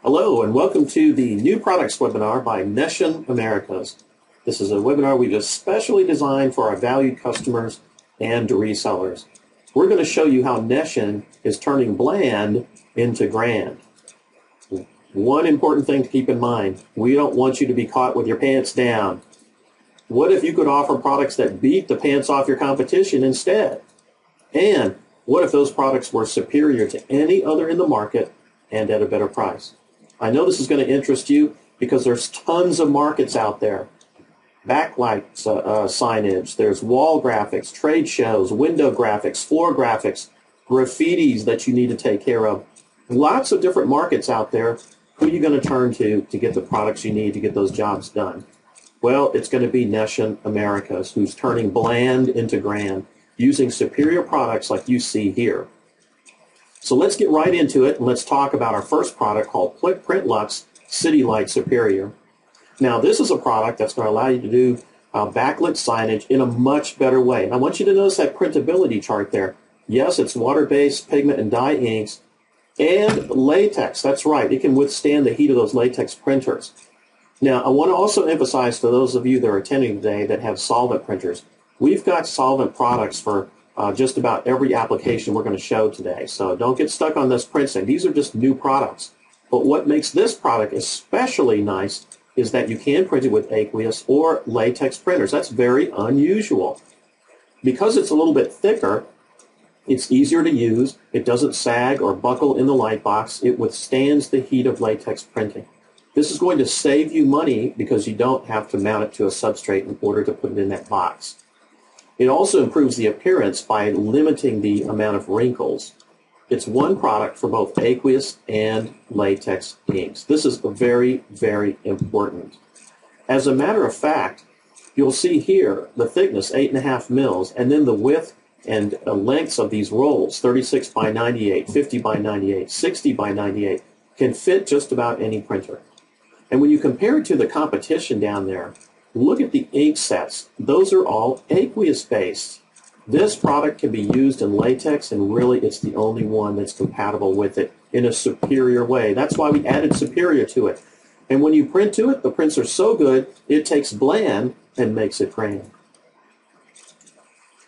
Hello and welcome to the New Products webinar by Neschen Americas. This is a webinar we've especially designed for our valued customers and resellers. We're going to show you how Neschen is turning bland into grand. One important thing to keep in mind, we don't want you to be caught with your pants down. What if you could offer products that beat the pants off your competition instead? And what if those products were superior to any other in the market and at a better price? I know this is going to interest you because there's tons of markets out there. Backlight signage, there's wall graphics, trade shows, window graphics, floor graphics, graffitis that you need to take care of. Lots of different markets out there. Who are you going to turn to get the products you need to get those jobs done? Well, it's going to be Neschen Americas, who's turning bland into grand, using superior products like you see here. So let's get right into it, and let's talk about our first product called PrintLux CityLight Superior. Now, this is a product that's going to allow you to do backlit signage in a much better way. And I want you to notice that printability chart there. Yes, it's water-based pigment and dye inks and latex. That's right. It can withstand the heat of those latex printers. Now, I want to also emphasize to those of you that are attending today that have solvent printers, we've got solvent products for just about every application we're going to show today. So don't get stuck on this print thing. These are just new products. But what makes this product especially nice is that you can print it with aqueous or latex printers. That's very unusual. Because it's a little bit thicker, it's easier to use. It doesn't sag or buckle in the light box. It withstands the heat of latex printing. This is going to save you money because you don't have to mount it to a substrate in order to put it in that box. It also improves the appearance by limiting the amount of wrinkles. It's one product for both aqueous and latex inks. This is very, very important. As a matter of fact, you'll see here the thickness, 8.5 mils, and then the width and lengths of these rolls, 36 by 98, 50 by 98, 60 by 98, can fit just about any printer. And when you compare it to the competition down there, look at the ink sets. Those are all aqueous-based. This product can be used in latex, and really it's the only one that's compatible with it in a superior way. That's why we added superior to it. And when you print to it, the prints are so good, it takes bland and makes it grand.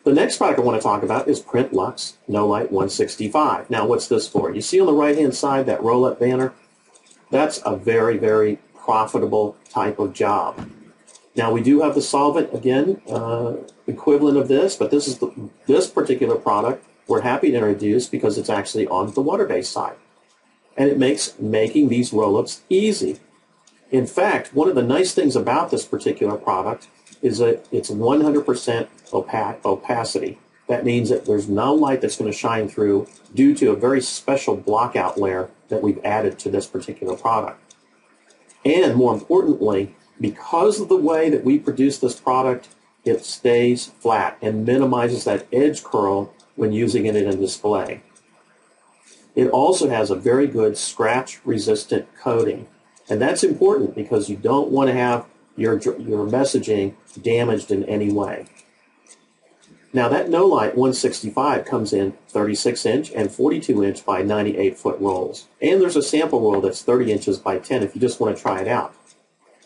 The next product I want to talk about is PrintLux Nolite 165. Now, what's this for? You see on the right-hand side that roll-up banner? That's a very, very profitable type of job. Now, we do have the solvent, again, equivalent of this, but this is this particular product we're happy to introduce because it's actually on the water-based side. And it makes making these roll-ups easy. In fact, one of the nice things about this particular product is that it's 100% opacity. That means that there's no light that's going to shine through due to a very special blockout layer that we've added to this particular product. And more importantly, because of the way that we produce this product, it stays flat and minimizes that edge curl when using it in a display. It also has a very good scratch-resistant coating. And that's important because you don't want to have your messaging damaged in any way. Now, that Nolite 165 comes in 36-inch and 42-inch by 98-foot rolls. And there's a sample roll that's 30 inches by 10 if you just want to try it out.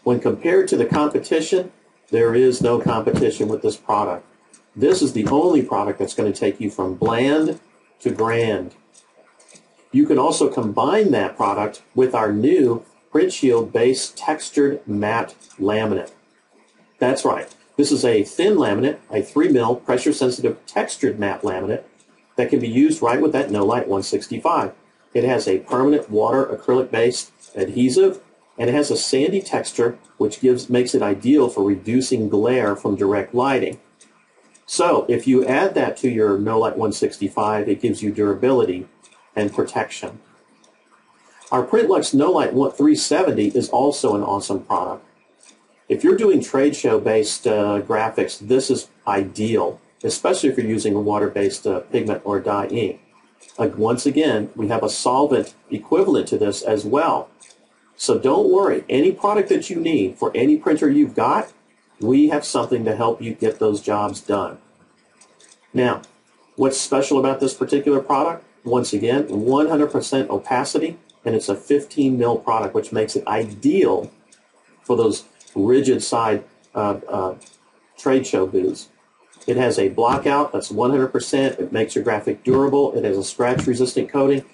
When compared to the competition, there is no competition with this product. This is the only product that's going to take you from bland to grand. You can also combine that product with our new Print Shield-based textured matte laminate. That's right. This is a thin laminate, a 3 mil pressure-sensitive textured matte laminate that can be used right with that Nolite 165. It has a permanent water acrylic-based adhesive, and it has a sandy texture, which makes it ideal for reducing glare from direct lighting. So if you add that to your Nolite 165, it gives you durability and protection. Our PrintLux Nolite 370 is also an awesome product. If you're doing trade show-based graphics, this is ideal, especially if you're using a water-based pigment or dye ink. Once again, we have a solvent equivalent to this as well. So don't worry, any product that you need for any printer you've got, we have something to help you get those jobs done. Now, what's special about this particular product? Once again, 100% opacity. and it's a 15 mil product, which makes it ideal for those rigid side trade show booths. It has a blockout that's 100%. It makes your graphic durable. It has a scratch-resistant coating.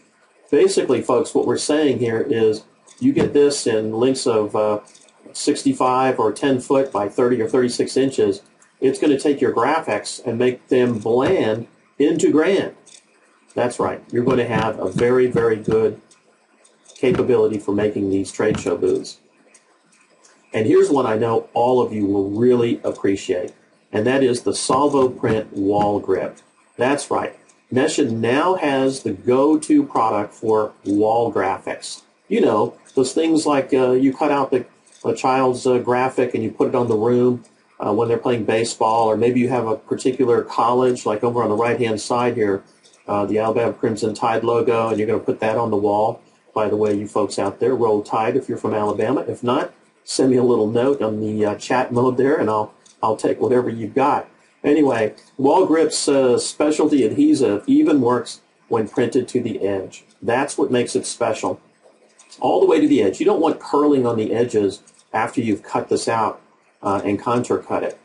Basically, folks, what we're saying here is you get this in lengths of 65 or 10 foot by 30 or 36 inches. It's going to take your graphics and make them bland into grand. That's right. You're going to have a very, very good capability for making these trade show booths. And here's one I know all of you will really appreciate, and that is the Salvo Print wall grip. That's right. Neschen now has the go-to product for wall graphics. You know, those things like you cut out a child's graphic and you put it on the room when they're playing baseball, or maybe you have a particular college, like over on the right-hand side here, the Alabama Crimson Tide logo, and you're going to put that on the wall. By the way, you folks out there, roll Tide if you're from Alabama. If not, send me a little note on the chat mode there, and I'll take whatever you've got. Anyway, Wall Grip's specialty adhesive even works when printed to the edge. That's what makes it special. All the way to the edge. You don't want curling on the edges after you've cut this out and contour cut it.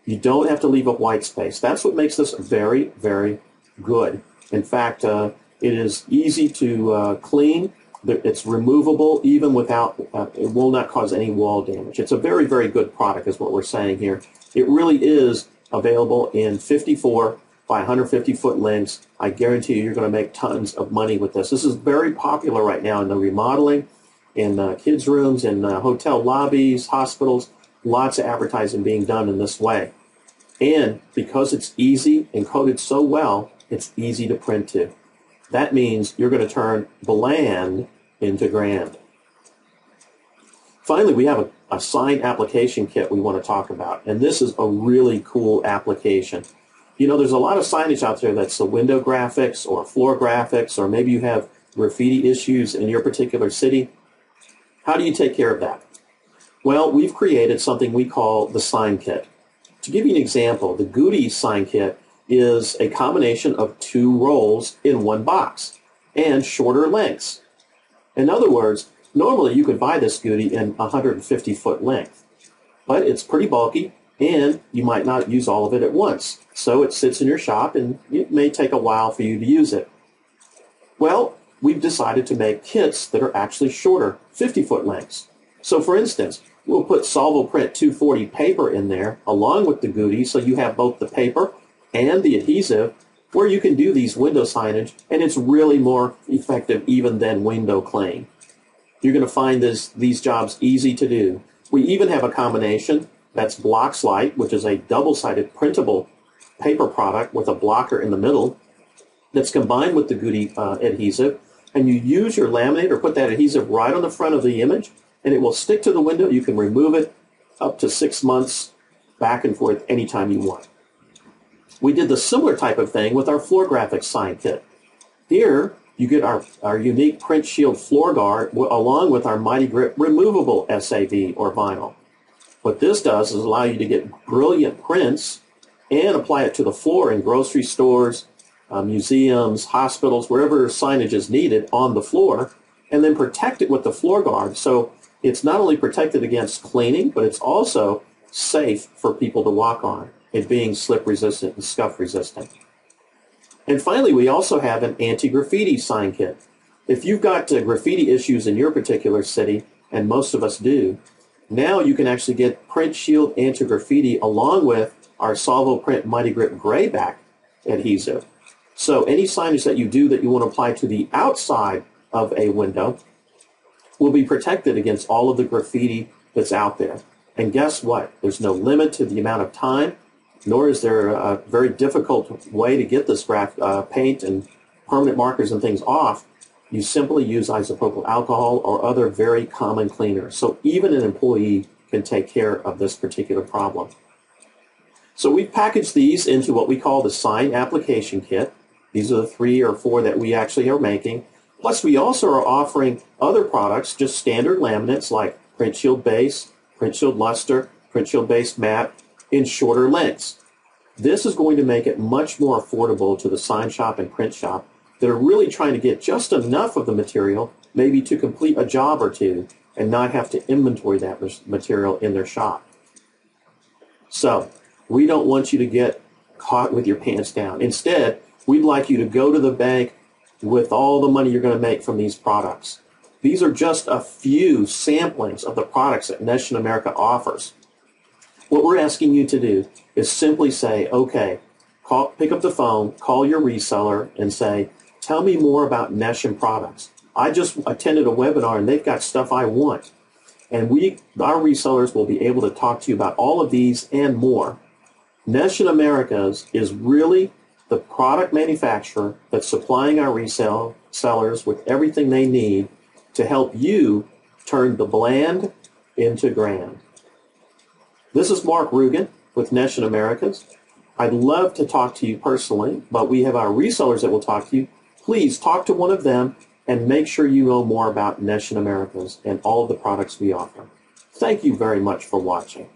You don't have to leave a white space. That's what makes this very, very good. In fact, it is easy to clean. It's removable even without, it will not cause any wall damage. It's a very, very good product is what we're saying here. It really is available in 54 by 150 foot lengths. I guarantee you, you're going to make tons of money with this. This is very popular right now in the remodeling, in kids' rooms, in hotel lobbies, hospitals. Lots of advertising being done in this way. And because it's easy and coated so well, it's easy to print to. That means you're going to turn bland into grand. Finally, we have a sign application kit we want to talk about, and this is a really cool application. You know, there's a lot of signage out there that's the window graphics or floor graphics, or maybe you have graffiti issues in your particular city. How do you take care of that? Well, we've created something we call the sign kit. To give you an example, the Gudy sign kit is a combination of 2 rolls in one box and shorter lengths. In other words, normally you could buy this Gudy in 150 foot length, but it's pretty bulky and you might not use all of it at once. So it sits in your shop and it may take a while for you to use it. Well, we've decided to make kits that are actually shorter, 50 foot lengths. So for instance, we'll put Salvo Print 240 paper in there along with the Gudy, so you have both the paper and the adhesive where you can do these window signage, and it's really more effective even than window claying. You're going to find these jobs easy to do. We even have a combination that's BloxLight, which is a double-sided printable paper product with a blocker in the middle that's combined with the Gudy adhesive, and you use your laminate or put that adhesive right on the front of the image, and it will stick to the window. You can remove it up to 6 months back and forth anytime you want. We did the similar type of thing with our floor graphics sign kit. Here, you get our unique print shield floor guard along with our Mighty Grip removable SAV or vinyl. What this does is allow you to get brilliant prints and apply it to the floor in grocery stores, museums, hospitals, wherever signage is needed on the floor, and then protect it with the floor guard. So it's not only protected against cleaning, but it's also safe for people to walk on, it being slip resistant and scuff resistant. And finally, we also have an anti-graffiti sign kit. If you've got graffiti issues in your particular city, and most of us do, now you can actually get Print Shield Anti-Graffiti along with our Salvo Print Mighty Grip Grayback adhesive. So any signage that you do that you want to apply to the outside of a window will be protected against all of the graffiti that's out there. And guess what? There's no limit to the amount of time, nor is there a very difficult way to get this paint and permanent markers and things off. You simply use isopropyl alcohol or other very common cleaners. So even an employee can take care of this particular problem. So we've packaged these into what we call the sign application kit. These are the 3 or 4 that we actually are making. Plus we also are offering other products, just standard laminates like Print Shield Base, Print Shield Luster, Print Shield Base Matte in shorter lengths. This is going to make it much more affordable to the sign shop and print shop that are really trying to get just enough of the material maybe to complete a job or two and not have to inventory that material in their shop. So we don't want you to get caught with your pants down. Instead, we'd like you to go to the bank with all the money you're going to make from these products. These are just a few samplings of the products that Neschen America offers. What we're asking you to do is simply say, okay, pick up the phone, call your reseller and say, tell me more about Neschen products. I just attended a webinar and they've got stuff I want. And our resellers will be able to talk to you about all of these and more. Neschen Americas is really the product manufacturer that's supplying our resellers with everything they need to help you turn the bland into grand. This is Mark Rugen with Neschen Americas. I'd love to talk to you personally, but we have our resellers that will talk to you. Please talk to one of them and make sure you know more about Neschen Americas and all of the products we offer. Thank you very much for watching.